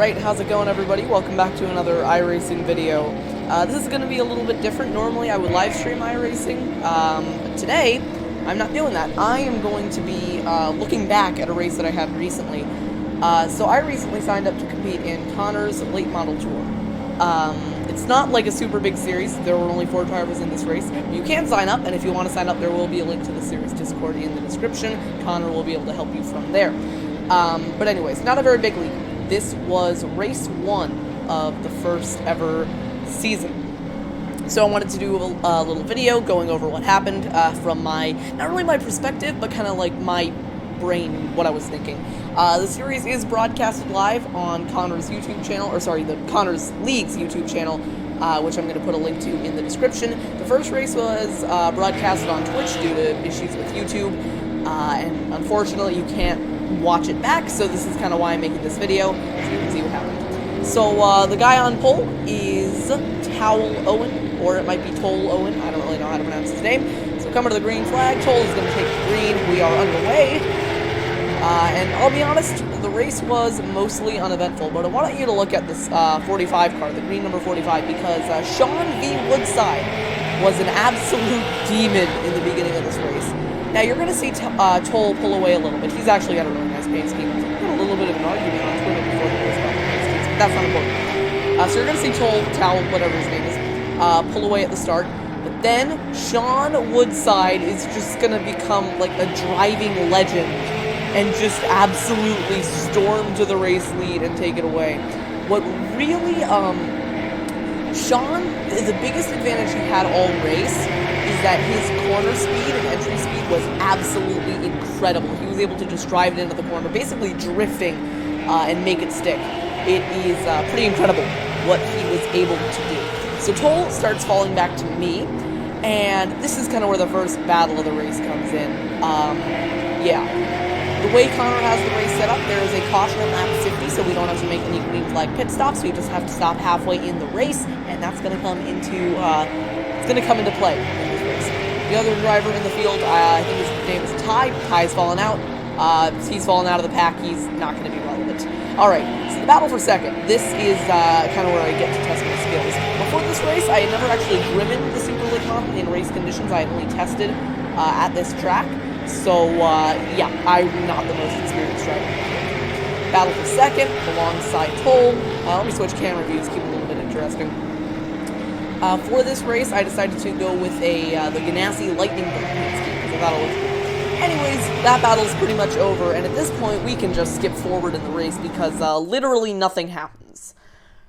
Alright, how's it going, everybody? Welcome back to another iRacing video. This is going to be a little bit different. Normally I would live stream iRacing, but today I'm not doing that. I am going to be looking back at a race that I had recently. So I recently signed up to compete in Connor's Late Model Tour. It's not like a super big series. There were only 4 drivers in this race. You can sign up, and if you want to sign up, there will be a link to the series Discord in the description. Connor will be able to help you from there. But anyways, not a very big league. This was race 1 of the first ever season. So I wanted to do a little video going over what happened from my, not really my perspective, but kind of like my brain, what I was thinking. The series is broadcasted live on Connor's YouTube channel, or sorry, the Connor's League's YouTube channel, which I'm going to put a link to in the description. The first race was broadcasted on Twitch due to issues with YouTube, and unfortunately you can't watch it back, so this is kind of why I'm making this video, so you can see what happened. So the guy on pole is Towel Owen, or it might be Toll Owen, I don't really know how to pronounce his name. So coming to the green flag, Toll is going to take the green, we are underway. And I'll be honest, the race was mostly uneventful, but I want you to look at this 45 car, the green number 45, because Sean V. Woodside was an absolute demon in the beginning of this race. Now, you're going to see Toll pull away a little bit. He's actually got a really nice paint scheme. We had a little bit of an argument on Twitter before the race about the paint schemes, but that's not important. So you're going to see Toll, whatever his name is, pull away at the start. But then, Sean Woodside is just going to become like a driving legend and just absolutely storm to the race lead and take it away. What really, Sean, the biggest advantage he had all race is that his corner speed and entry speed was absolutely incredible. He was able to just drive it into the corner, basically drifting and make it stick. It is pretty incredible what he was able to do. So Toll starts falling back to me, and this is kind of where the first battle of the race comes in. The way Connor has the race set up, there is a caution at lap 50, so we don't have to make any green flag pit stops. We just have to stop halfway in the race, and that's going to come into play in this race. The other driver in the field, I think his name is Ty. Ty's fallen out. He's fallen out of the pack. He's not going to be relevant. All right, so the battle for second. This is kind of where I get to test my skills. Before this race, I had never actually driven the Super Late Model in race conditions. I had only tested at this track. So, yeah, I'm not the most experienced driver. Battle for second, alongside Toll. Let me switch camera views, keep it a little bit interesting. For this race, I decided to go with the Ganassi Lightning Bolt paint scheme, because I thought it looked cool. Anyways, that battle's pretty much over, and at this point, we can just skip forward in the race, because literally nothing happens.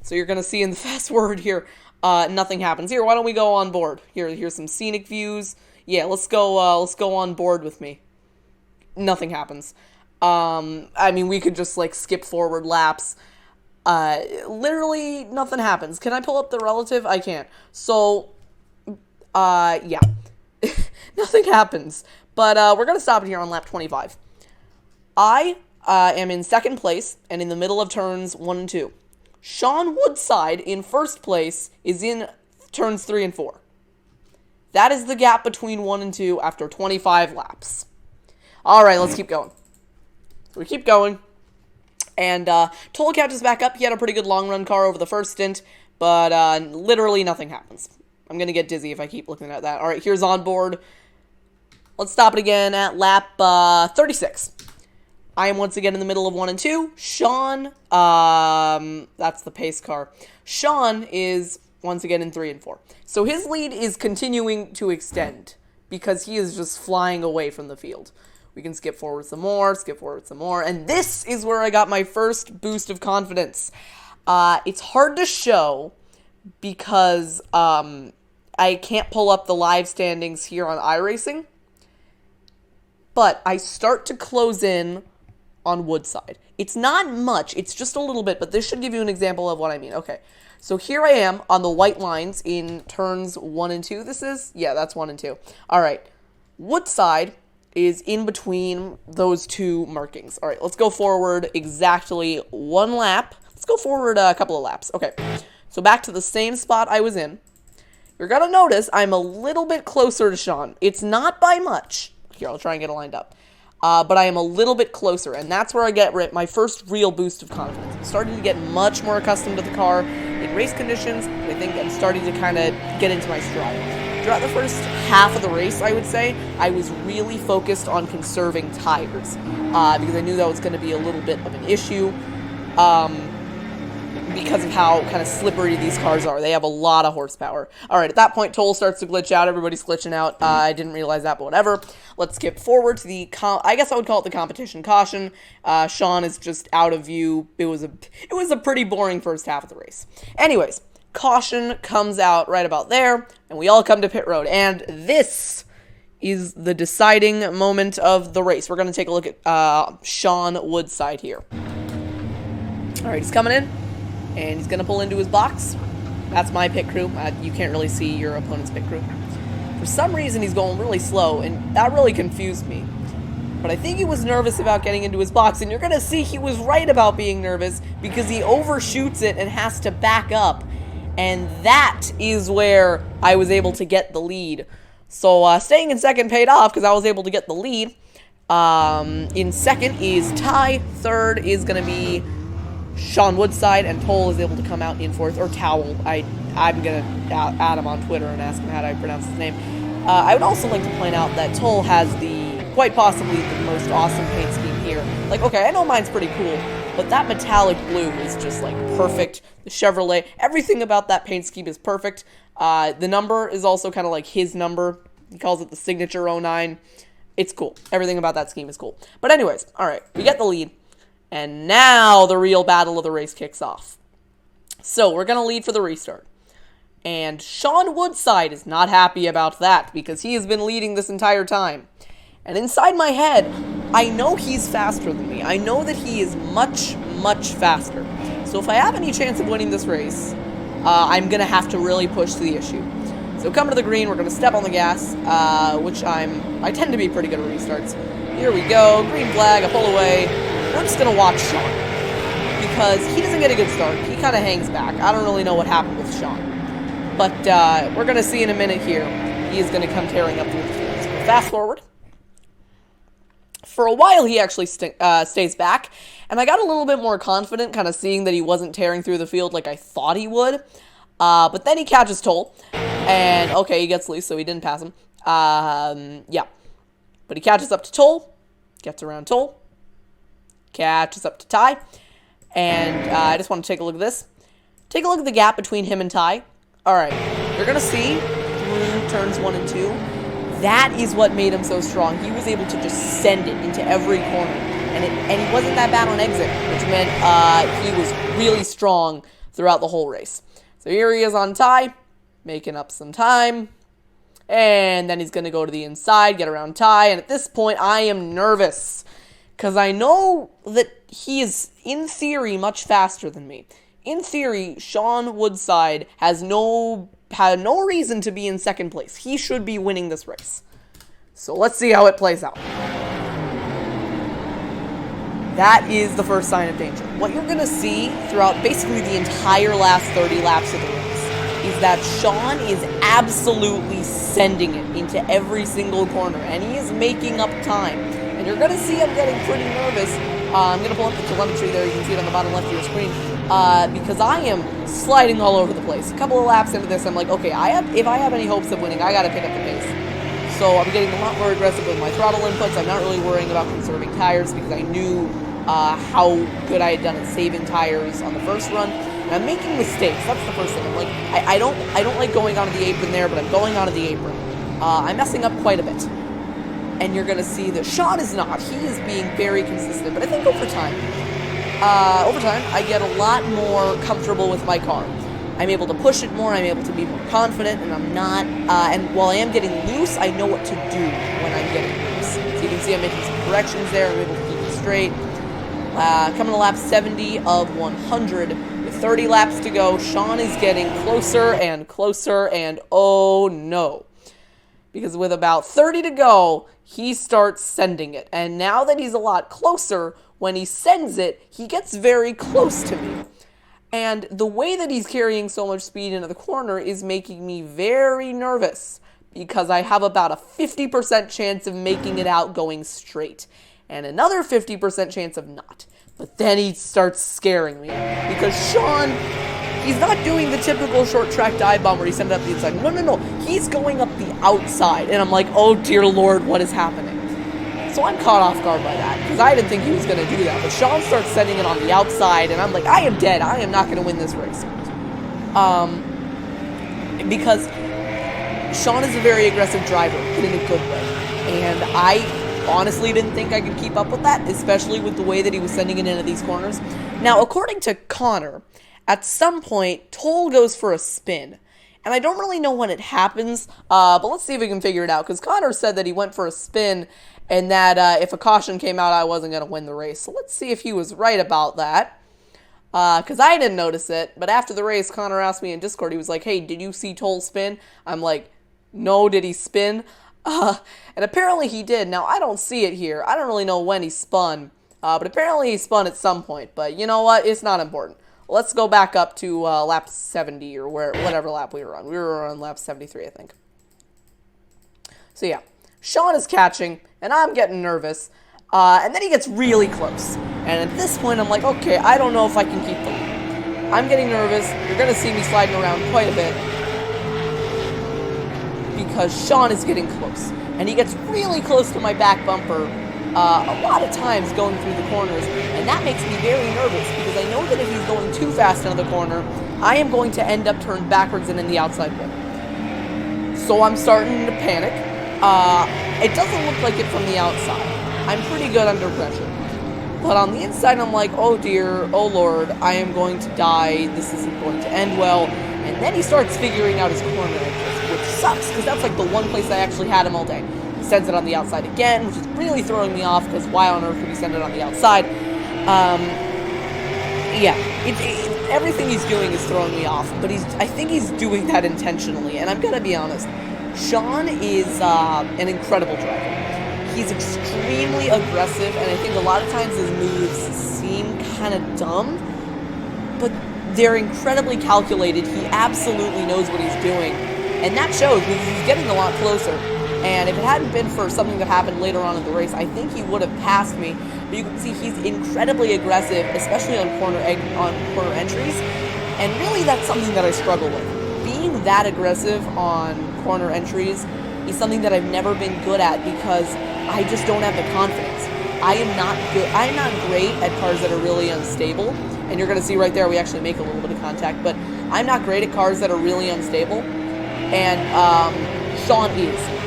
So you're going to see in the fast forward here, nothing happens. Here, why don't we go on board? Here's some scenic views. Yeah, let's go on board with me. Nothing happens. I mean, we could just, like, skip forward laps. Literally nothing happens. Can I pull up the relative? I can't. So, yeah. Nothing happens. But, we're gonna stop it here on lap 25. I, am in second place, and in the middle of turns 1 and 2. Sean Woodside, in first place, is in turns 3 and 4. That is the gap between 1 and 2 after 25 laps. Alright, let's keep going. So we keep going. And Toll catches back up. He had a pretty good long-run car over the first stint, but literally nothing happens. I'm going to get dizzy if I keep looking at that. Alright, here's on board. Let's stop it again at lap 36. I am once again in the middle of 1 and 2. Sean, that's the pace car. Sean is once again in 3 and 4. So his lead is continuing to extend because he is just flying away from the field. We can skip forward some more, and this is where I got my first boost of confidence. It's hard to show because I can't pull up the live standings here on iRacing, but I start to close in on Woodside. It's not much, it's just a little bit, but this should give you an example of what I mean. Okay. So here I am on the white lines in turns 1 and 2. This is? Yeah, that's 1 and 2. All right. Woodside is in between those two markings. All right, let's go forward exactly 1 lap. Let's go forward a couple of laps. Okay, so back to the same spot I was in. You're going to notice I'm a little bit closer to Sean. It's not by much. Here, I'll try and get it lined up. but I am a little bit closer, and that's where I get my first real boost of confidence. I'm starting to get much more accustomed to the car in race conditions. I think I'm starting to kind of get into my stride. Throughout the first half of the race, I would say, I was really focused on conserving tires, because I knew that was going to be a little bit of an issue, because of how kind of slippery these cars are. They have a lot of horsepower. Alright, at that point, Toll starts to glitch out. Everybody's glitching out. I didn't realize that, but whatever. Let's skip forward to the, I guess I would call it the competition caution. Sean is just out of view. It was a pretty boring first half of the race. Anyways, caution comes out right about there, and we all come to pit road. And this is the deciding moment of the race. We're going to take a look at Sean Woodside here. Alright, he's coming in. And he's going to pull into his box. That's my pit crew. You can't really see your opponent's pit crew. For some reason, he's going really slow, and that really confused me. But I think he was nervous about getting into his box, and you're going to see he was right about being nervous because he overshoots it and has to back up. And that is where I was able to get the lead. So staying in second paid off because I was able to get the lead. In second is Ty. Third is going to be Sean Woodside, and Toll is able to come out in fourth, or Towel. I'm going to add him on Twitter and ask him how do I pronounce his name. I would also like to point out that Toll has quite possibly the most awesome paint scheme here. Like, okay, I know mine's pretty cool, but that metallic blue is just, like, perfect. The Chevrolet, everything about that paint scheme is perfect. The number is also kind of like his number. He calls it the Signature 09. It's cool. Everything about that scheme is cool. But anyways, alright, we get the lead. And now the real battle of the race kicks off. So we're going to lead for the restart. And Sean Woodside is not happy about that because he has been leading this entire time. And inside my head, I know he's faster than me. I know that he is much, much faster. So if I have any chance of winning this race, I'm going to have to really push to the issue. So coming to the green, we're going to step on the gas, which I tend to be pretty good at restarts. Here we go, green flag, I pull away. We're just going to watch Sean, because he doesn't get a good start. He kind of hangs back. I don't really know what happened with Sean. But we're going to see in a minute here. He is going to come tearing up through the field. So fast forward. For a while, he actually stays back, and I got a little bit more confident, kind of seeing that he wasn't tearing through the field like I thought he would. But then he catches Toll, and okay, he gets loose, so he didn't pass him. Yeah. But he catches up to Toll, gets around Toll, catches up to Ty, and I just want to take a look at this. Take a look at the gap between him and Ty. Alright, you're going to see through turns 1 and 2, that is what made him so strong. He was able to just send it into every corner, and he wasn't that bad on exit, which meant he was really strong throughout the whole race. So here he is on Ty, making up some time. And then he's going to go to the inside, get around Ty. And at this point, I am nervous. Because I know that he is, in theory, much faster than me. In theory, Sean Woodside had no reason to be in second place. He should be winning this race. So let's see how it plays out. That is the first sign of danger. What you're going to see throughout basically the entire last 30 laps of the race is that Sean is absolutely sending it into every single corner, and he is making up time. And you're going to see him getting pretty nervous. I'm going to pull up the telemetry there. You can see it on the bottom left of your screen. Because I am sliding all over the place. A couple of laps into this, I'm like, okay, if I have any hopes of winning, I got to pick up the pace. So I'm getting a lot more aggressive with my throttle inputs. I'm not really worrying about conserving tires because I knew how good I had done at saving tires on the first run. And I'm making mistakes. That's the first thing. I'm like, I don't like going onto the apron there, but I'm going onto the apron. I'm messing up quite a bit. And you're going to see that Sean is not. He is being very consistent. But I think over time, I get a lot more comfortable with my car. I'm able to push it more. I'm able to be more confident. And I'm not, and while I am getting loose, I know what to do when I'm getting loose. So you can see I'm making some corrections there. I'm able to keep it straight. Coming to lap 70 of 100. With 30 laps to go, Sean is getting closer and closer, and oh no. Because with about 30 to go, he starts sending it. And now that he's a lot closer, when he sends it, he gets very close to me. And the way that he's carrying so much speed into the corner is making me very nervous. because I have about a 50% chance of making it out going straight, and another 50% chance of not. But then he starts scaring me, because Sean, he's not doing the typical short track dive bomb where he sends it up the inside. No. He's going up the outside, and I'm like, oh dear Lord, what is happening? So I'm caught off guard by that, because I didn't think he was going to do that. But Sean starts sending it on the outside, and I'm like, I am dead. I am not going to win this race. Because Sean is a very aggressive driver, but in a good way. And I honestly didn't think I could keep up with that, especially with the way that he was sending it into these corners. Now, according to Connor, at some point, Toll goes for a spin. And I don't really know when it happens, but let's see if we can figure it out. Because Connor said that he went for a spin, and that if a caution came out, I wasn't going to win the race. So let's see if he was right about that. Because I didn't notice it, but after the race, Connor asked me in Discord, he was like, hey, did you see Toll spin? I'm like, no, did he spin? And apparently he did. Now, I don't see it here. I don't really know when he spun, but apparently he spun at some point. But you know what? It's not important. Let's go back up to lap 70 or whatever lap we were on. We were on lap 73, I think. So yeah, Sean is catching, and I'm getting nervous. And then he gets really close. And at this point, I'm like, okay, I don't know if I can keep the lead. I'm getting nervous. You're going to see me sliding around quite a bit, because Sean is getting close. And he gets really close to my back bumper a lot of times going through the corners. And that makes me very nervous, because I know that if he's going too fast into the corner, I am going to end up turned backwards and in the outside wall. So I'm starting to panic. It doesn't look like it from the outside. I'm pretty good under pressure. But on the inside, I'm like, oh dear, oh Lord, I am going to die. This isn't going to end well. And then he starts figuring out his corner edges, which sucks, because that's like the one place I actually had him all day. He sends it on the outside again, which is really throwing me off, because why on earth would he send it on the outside? Yeah, everything he's doing is throwing me off, but I think he's doing that intentionally, and I'm gonna be honest. Sean is an incredible driver. He's extremely aggressive, and I think a lot of times his moves seem kind of dumb, but they're incredibly calculated. He absolutely knows what he's doing, and that shows, because he's getting a lot closer. And if it hadn't been for something that happened later on in the race, I think he would have passed me. But you can see he's incredibly aggressive, especially on corner entries, and really that's something that I struggle with. Being that aggressive on corner entries is something that I've never been good at, because I just don't have the confidence. I'm not great at cars that are really unstable, and you're going to see right there we actually make a little bit of contact, but I'm not great at cars that are really unstable, and Sean is.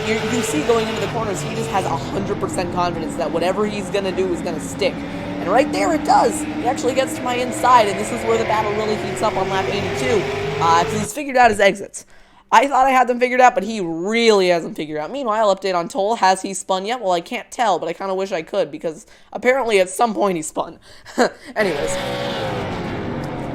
You see going into the corners, he just has 100% confidence that whatever he's going to do is going to stick. And right there it does. He actually gets to my inside, and this is where the battle really heats up on lap 82, because he's figured out his exits. I thought I had them figured out, but he really hasn't figured out. Meanwhile, update on Toll. Has he spun yet? Well, I can't tell, but I kind of wish I could, because apparently at some point he spun. Anyways.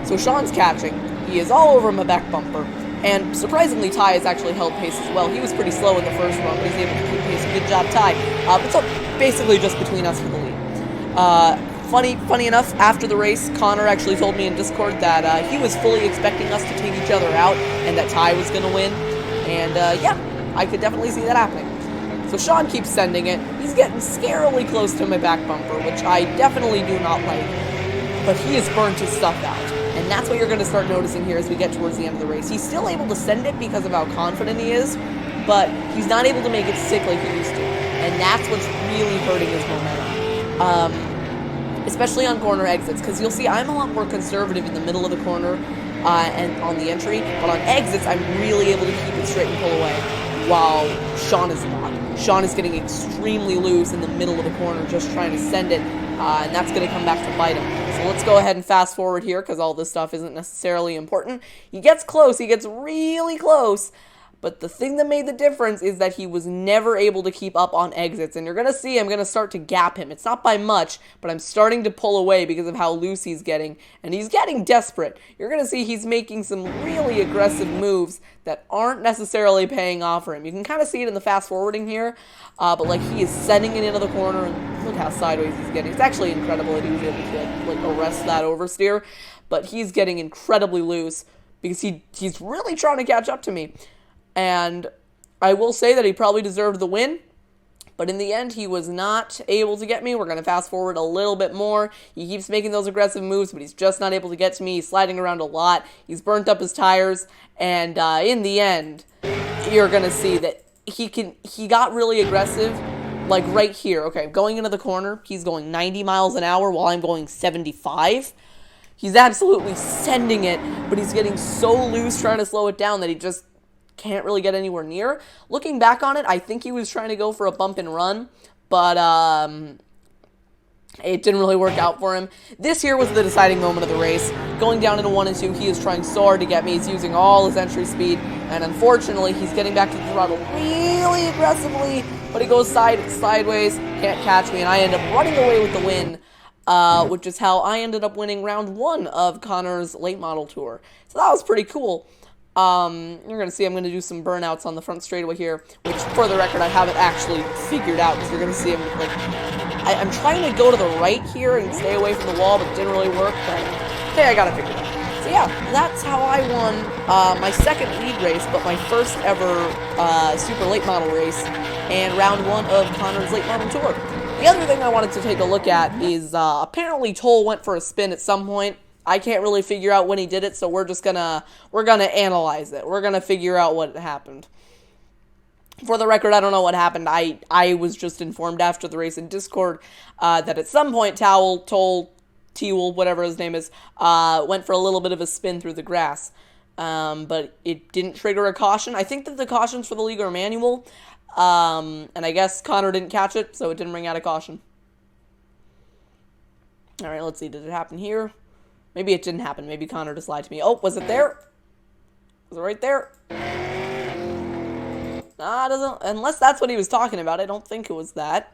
So Sean's catching. He is all over my back bumper. And surprisingly, Ty has actually held pace as well. He was pretty slow in the first run, but he's able to keep pace. Good job, Ty. But so basically just between us for the lead. Funny enough, after the race, Connor actually told me in Discord that he was fully expecting us to take each other out, and that Ty was going to win. And yeah, I could definitely see that happening. So Sean keeps sending it. He's getting scarily close to my back bumper, which I definitely do not like. But he has burnt his stuff out. And that's what you're going to start noticing here as we get towards the end of the race. He's still able to send it because of how confident he is, but he's not able to make it stick like he used to. And that's what's really hurting his momentum. Especially on corner exits, because you'll see I'm a lot more conservative in the middle of the corner and on the entry, but on exits I'm really able to keep it straight and pull away, while Sean is not. Sean is getting extremely loose in the middle of the corner, just trying to send it, and that's going to come back to bite him. So let's go ahead and fast forward here, because all this stuff isn't necessarily important. He gets close, he gets really close, but the thing that made the difference is that he was never able to keep up on exits, and you're going to see I'm going to start to gap him. It's not by much, but I'm starting to pull away because of how loose he's getting, and he's getting desperate. You're going to see he's making some really aggressive moves that aren't necessarily paying off for him. You can kind of see it in the fast forwarding here, but like he is sending it into the corner, and look how sideways he's getting. It's actually incredible that he was able to like arrest that oversteer, but he's getting incredibly loose because he's really trying to catch up to me. And I will say that he probably deserved the win, but in the end, he was not able to get me. We're going to fast forward a little bit more. He keeps making those aggressive moves, but he's just not able to get to me. He's sliding around a lot. He's burnt up his tires, and in the end, you're going to see that he got really aggressive, like right here. Okay, going into the corner, he's going 90 miles an hour while I'm going 75. He's absolutely sending it, but he's getting so loose trying to slow it down that he just can't really get anywhere near. Looking back on it, I think he was trying to go for a bump and run, but it didn't really work out for him. This here was the deciding moment of the race. Going down into 1 and 2, he is trying so hard to get me. He's using all his entry speed, and unfortunately, he's getting back to the throttle really aggressively, but he goes sideways, can't catch me, and I end up running away with the win, which is how I ended up winning round 1 of Connor's late model tour. So that was pretty cool. You're going to see I'm going to do some burnouts on the front straightaway here, which, for the record, I haven't actually figured out, because you're going to see him, like, I'm trying to go to the right here and stay away from the wall, but it didn't really work, but hey, I got it figured out. So yeah, that's how I won my second league race, but my first ever super late model race, and round 1 of Connor's late model tour. The other thing I wanted to take a look at is, apparently Toll went for a spin at some point. I can't really figure out when he did it, so we're gonna analyze it. We're gonna figure out what happened. For the record, I don't know what happened. I was just informed after the race in Discord that at some point Toll, T-Wool, whatever his name is, went for a little bit of a spin through the grass. But it didn't trigger a caution. I think that the cautions for the league are manual, and I guess Connor didn't catch it, so it didn't ring out a caution. Alright, let's see. Did it happen here? Maybe it didn't happen. Maybe Connor just lied to me. Oh, was it there? Was it right there? Nah, it doesn't. Unless that's what he was talking about. I don't think it was that.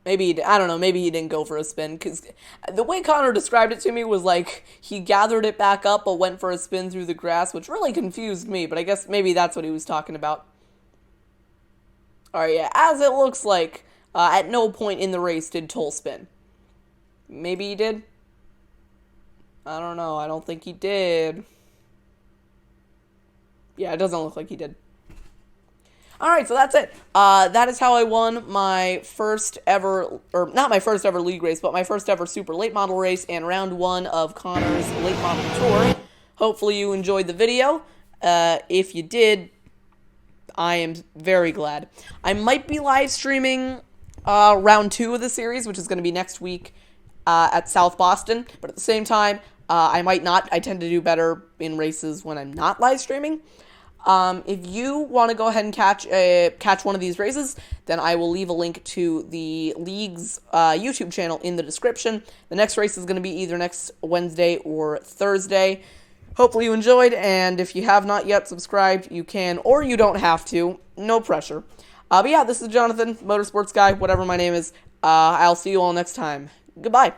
Maybe, I don't know, maybe he didn't go for a spin, because the way Connor described it to me was like, he gathered it back up, but went for a spin through the grass, which really confused me, but I guess maybe that's what he was talking about. Alright, yeah, as it looks like, at no point in the race did Toll spin. Maybe he did? I don't know, I don't think he did. Yeah, it doesn't look like he did. Alright, so that's it. That is how I won my first ever, or not my first ever league race, but my first ever super late model race and round 1 of Connor's late model tour. Hopefully you enjoyed the video. If you did, I am very glad. I might be live streaming round 2 of the series, which is going to be next week at South Boston, but at the same time, I might not. I tend to do better in races when I'm not live streaming. If you want to go ahead and catch one of these races, then I will leave a link to the league's YouTube channel in the description. The next race is going to be either next Wednesday or Thursday. Hopefully you enjoyed, and if you have not yet subscribed, you can, or you don't have to. No pressure. But yeah, this is Jonathan, Motorsports Guy, whatever my name is. I'll see you all next time. Goodbye.